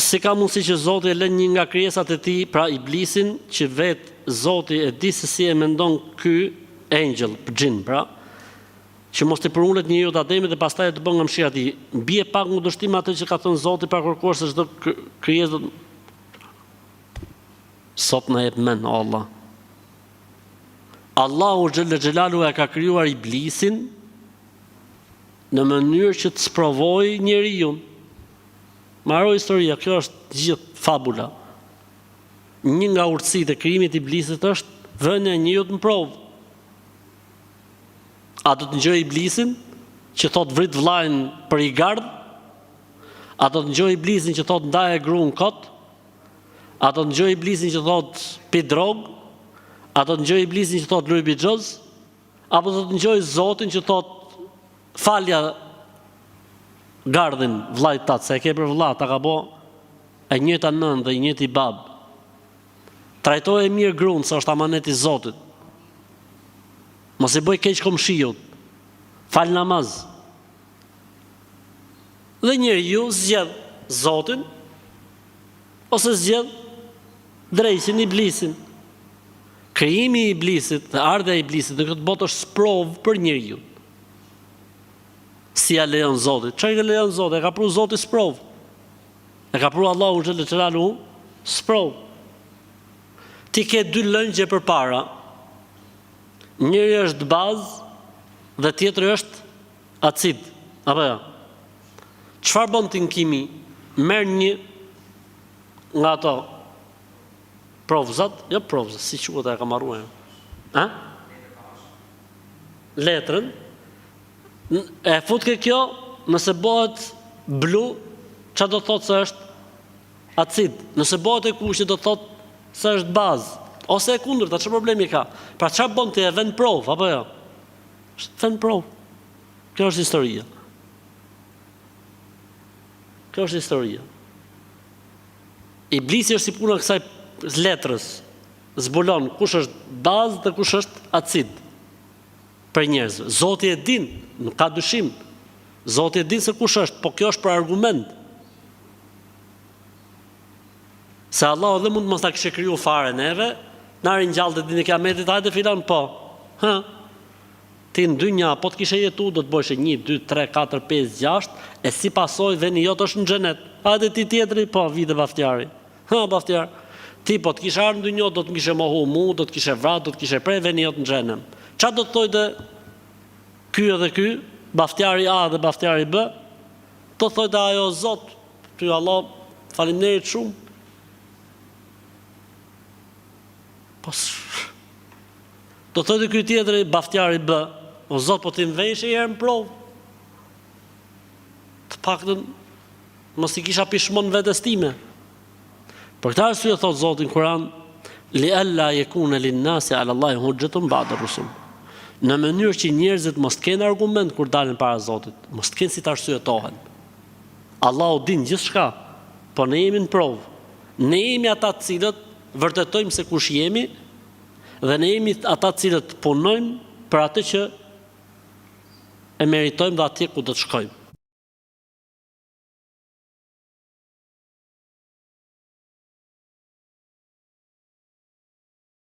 si ka mundësi që Zoti e lën një nga krijesat e tij, pra iblisin, që vetë Zoti e di se si e mendon ky angel, xhin, pra, që mos të përulet njeriu të Ademit dhe pastaj të bën nga mëshira e tij. Bie pak kundërshtim atë që ka thënë Zoti pa kërkuar se çdo krijesë sot na jep mend Allah. Allahu xhalla xhelalu e ka krijuar iblisin në mënyrë që të sprovojë njeriu. Maro historia, kjo është gjithë fabula. Një nga urtësitë e krijimit të iblisit është vënia e njeriut në provë. A do të ngjoj iblisin që thot vrit vllajën për i gardh? A do të ngjoj iblisin që thot ndaje gruan kot? A do të ngjoj iblisin që thot pi drog? A do të ngjoj iblisin që thot luj bixhoz? Apo do të ngjoj Zotin që thot falja gardhin vllajt tat, se e ke për vlla, ta ka bo e njëjta nën dhe i njëjti bab. Trajtoje mirë gruan, se është amanet i Zotit. Mos i bëj keq komshiut. Fal namaz. Dhe njeriu zgjedh Zotin ose zgjedh drejtin iblisin. Krijimi i iblisit dhe ardha e iblisit në këtë botë është sprovë për njeriu. Si ja lejon Zoti? Çfarë e lejon Zoti? E ka pru Zoti sprovë. E ka pru Allahu xhalla xhelalu sprovë. Ti ke dy lëngje përpara. Njëri është bazë dhe tjetri është acid. Apo jo? Çfarë bën ti në kimi? Merr një nga ato provzat, jo provzat, si quhet, e kam harruar. Ha? Letrën. E fut ke kjo, nëse bëhet blu, që do thotë se është acid. Nëse bëhet e kuqe, do thotë se është bazë. Ose e kundërta, çfarë problemi ka? Pra çfarë bën ti, e vën provë, apo jo? Vën provë. Kjo është historia. Kjo është historia. Iblisi është si puna e kësaj letrës. Zbulon kush është bazë dhe kush është acid. Për njerëzve. Zoti e din, nuk ka dyshim. Zoti e din se kush është, po kjo është për argument. Se Allah edhe mund mos ta kishte kriju fare neve, na ringjallë ditën e Kiametit, hajde filan po. Hë? Ti në dynja, po të kishe jetu, do të bëshe 1, 2, 3, 4, 5, 6, e si pasoj veni jot është në xhenet. Hajde ti tjetri, po, vite baftjari. Ha, baftjar. Ti po të kishe ardhur në dynjë, do të kishe mohu mu, do të kishe vrarë, do të kishe prej veni jot në xhenem. Qa do të thojë dhe ky edhe ky, baftjari A dhe baftjari B, do të thojë dhe ajo Zot, ty Allah, faleminderit shumë. Do të thojë dhe ky tjetëri, baftjari B, o Zot, po ti më vejsh e herë në provë. Të paktën, mos i kisha pishmon vetes time. Për këtë arsye thot Zoti në Kur'an, li alla yakuna lin-nasi 'ala Allahi hujjatun ba'da rusul. Në mënyrë që njerëzit mos të kenë argument kur dalin para Zotit, mos të kenë si të arsyetohen. Allahu din gjithçka, po ne jemi në provë. Ne jemi ata të cilët vërtetojmë se kush jemi, dhe ne jemi ata të cilët punojmë për atë që e meritojmë dhe atje ku do të shkojmë.